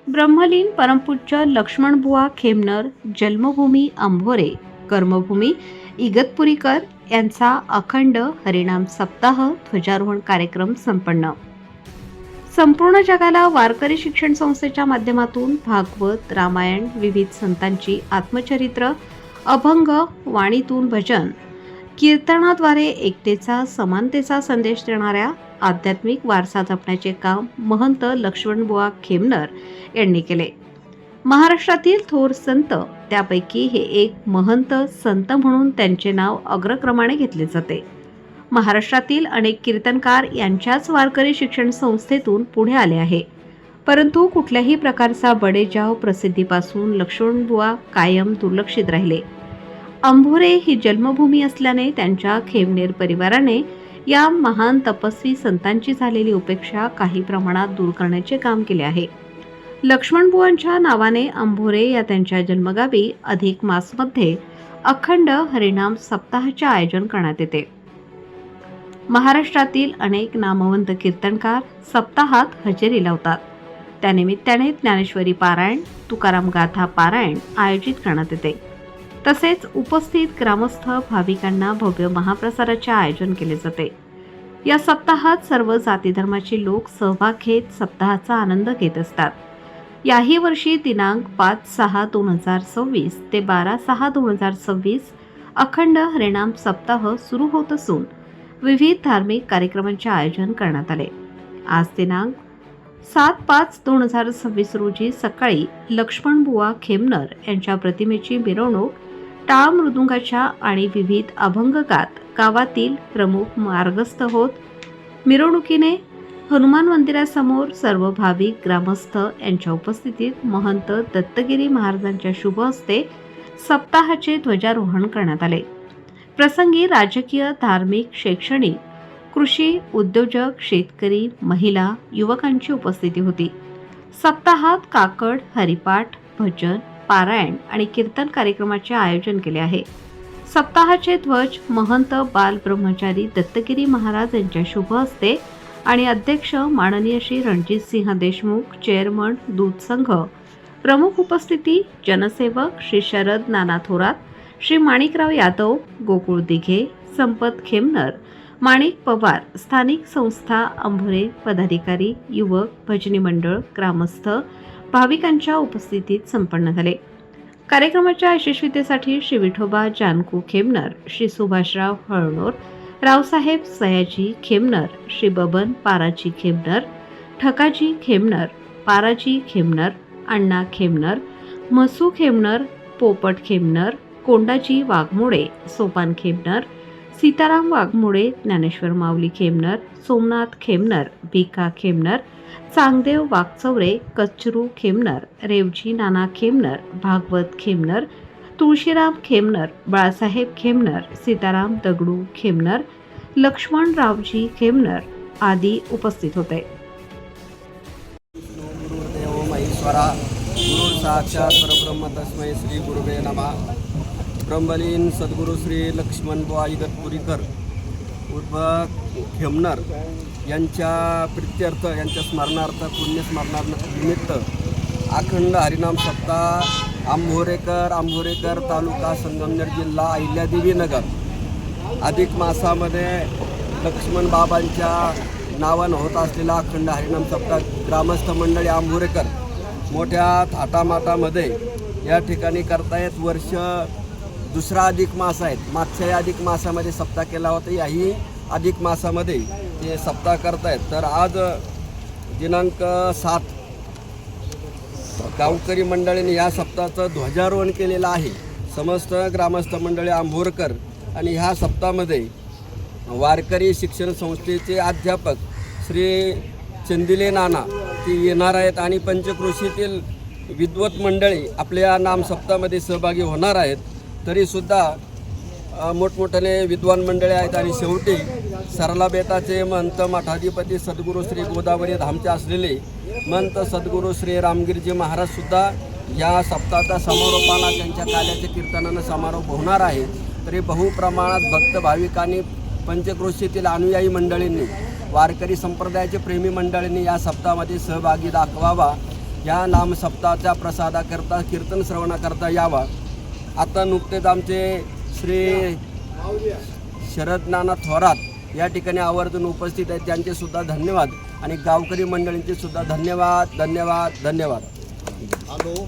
ब्रह्मलीन परमपूज्य लक्ष्मणबुवा खेमनर जन्मभूमी अंभोरे कर्मभूमी इगतपुरीकर यांचा अखंड हरिनाम सप्ताह ध्वजारोहण कार्यक्रम संपन्न। संपूर्ण जगाला वारकरी शिक्षण संस्थेच्या माध्यमातून भागवत रामायण विविध संतांची आत्मचरित्र अभंग वाणीतून भजन कीर्तनाद्वारे एकतेचा समानतेचा संदेश देणाऱ्या आध्यात्मिक वारसा जपण्याचे काम महंत लक्ष्मणबुवा खेमनर यांनी केले। महाराष्ट्रातील थोर संत त्यापैकी हे एक महंत संत म्हणून त्यांचे नाव अग्रक्रमाने घेतले जाते। महाराष्ट्रातील अनेक कीर्तनकार यांच्याच वारकरी शिक्षण संस्थेतून पुढे आले आहे, परंतु कुठल्याही प्रकारचा बडेजाव प्रसिद्धीपासून लक्ष्मणबुवा कायम दुर्लक्षित राहिले। अंभोरे ही जन्मभूमी असल्याने त्यांच्या खेमनेर परिवाराने या महान तपस्वी संतांची झालेली उपेक्षा काही प्रमाणात दूर करण्याचे काम केले आहे। लक्ष्मणबुवांच्या नावाने अंभोरे या त्यांच्या जन्मगावी अधिक मासमध्ये अखंड हरिनाम सप्ताहाचे आयोजन करण्यात येते। महाराष्ट्रातील अनेक नामवंत कीर्तनकार सप्ताहात हजेरी लावतात। त्यानिमित्ताने ज्ञानेश्वरी पारायण तुकाराम गाथा पारायण आयोजित करण्यात येते। तसेच उपस्थित ग्रामस्थ भाविकांना भव्य महाप्रसादाचे आयोजन केले जाते। या सप्ताहात सर्व जाती धर्माचे लोक सहभाग घेत सप्ताहाचा आनंद घेत असतात। याही वर्षी दिनांक 5/6/2026 ते 12/6/2026 अखंड हरिनाम सप्ताह सुरू होत असून विविध धार्मिक कार्यक्रमांचे आयोजन करण्यात आले। आज दिनांक 7/5/2026 रोजी सकाळी लक्ष्मणबुवा खेमनर यांच्या प्रतिमेची मिरवणूक टाळ मृदुंगाच्या आणि विविध अभंगगात गावातील प्रमुख मार्गस्थ होत मिरवणुकीने हनुमान मंदिरासमोर सर्व भाविक ग्रामस्थ यांच्या उपस्थितीत महंत दत्तगिरी महाराजांच्या शुभ हस्ते सप्ताहाचे ध्वजारोहण करण्यात आले। प्रसंगी राजकीय धार्मिक शैक्षणिक कृषी उद्योजक शेतकरी महिला युवकांची उपस्थिती होती। सप्ताहात काकड हरिपाठ भजन पारायण आणि कीर्तन कार्यक्रमाचे आयोजन केले आहे। सप्ताहाचे ध्वज महंत बाल ब्रह्मचारी दत्तगिरी महाराज यांच्या शुभ हस्ते आणि अध्यक्ष माननीय श्री रणजित सिंह देशमुख चेअरमन दूध संघ प्रमुख उपस्थिती जनसेवक श्री शरद नाना थोरात श्री माणिकराव यादव गोकुळ दिघे संपत खेमनर माणिक पवार स्थानिक संस्था अंभोरे पदाधिकारी युवक भजनी मंडळ ग्रामस्थ भाविकांच्या उपस्थितीत संपन्न झाले। कार्यक्रमाच्या यशस्वीतेसाठी श्री विठोबा जानकू खेमनर श्री सुभाषराव हळणोर रावसाहेब सयाजी खेमनर श्री बबन पाराजी खेमनर ठकाजी खेमनर पाराजी खेमनर अण्णा खेमनर म्हसू खेमनर पोपट खेमनर कोंडाजी वाघमोडे सोपान खेमनर सीताराम वाघमोडे ज्ञानेश्वर माऊली खेमनर सोमनाथ खेमनर भिका खेमनर चांगदेव वागचौरे कचरू खेमनर रेवजी नाना खेमनर भागवत खेमनर तुळशीराम खेमनर बाळासाहेब खेमनर सीताराम दगडू खेमनर लक्ष्मणरावजी खेमनर आदी उपस्थित होते। गुरुदेव महेश्वरा गुरु साक्षात परब्रह्म तस्मै श्री गुरुवे नमः। ब्रह्मलीन सद्गुरु श्री लक्ष्मणबुवा इगतपुरीकर उर्फ खेमनर यांच्या प्रित्यर्थ यांच्या स्मरणार्थ पुण्यस्मरणानिमित्त अखंड हरिनाम सप्ताह आंभोरेकर तालुका संगमनेर जिल्हा अहिल्यादेवी नगर अधिक मासामध्ये लक्ष्मण बाबांच्या नावानं होत असलेला अखंड हरिनाम सप्ताह ग्रामस्थ मंडळी आंभोरेकर मोठ्या थाटामाटामध्ये या ठिकाणी करतायत। वर्ष दुसरा अधिक मास आहेत। मागच्या अधिक मासामध्ये सप्ताह केला होता, याही अधिक मासामध्ये ते सप्ताह करतायत। तर आज दिनांक 7 गावकरी मंडळींनी या सप्ताहाचं ध्वजारोहण केलेलं आहे। समस्त ग्रामस्थ मंडळी आंभोरकर आणि ह्या सप्ताहामध्ये वारकरी शिक्षण संस्थेचे अध्यापक श्री चंदिले नाना ते येणार आहेत आणि पंचक्रोशीतील विद्वत मंडळी आपल्या नाम सप्ताहामध्ये सहभागी होणार आहेत। तरीसुद्धा मोठमोठ्याने विद्वान मंडळी आहेत आणि शेवटी सरला बेटाचे महंत मठाधिपती सद्गुरू श्री गोदावरी धामचे असलेले महंत सद्गुरू श्री रामगिरजी महाराजसुद्धा या सप्ताहाचा समारोपाला त्यांच्या काल्याच्या कीर्तनानं समारोप होणार आहे। तरी बहुप्रमाणात भक्त भाविकांनी पंचक्रोशीतील अनुयायी मंडळींनी वारकरी संप्रदायाचे प्रेमी मंडळींनी या सप्ताहामध्ये सहभागी दाखवावा या नामसप्ताहाच्या प्रसादाकरता कीर्तन श्रवणाकरता यावा. आता नुकतेच आमचे श्री शरद नाना थोरात या ठिकाणी आवर्जून उपस्थित आहेत. त्यांचे सुद्धा धन्यवाद आणि गावकरी मंडळींचे सुद्धा धन्यवाद.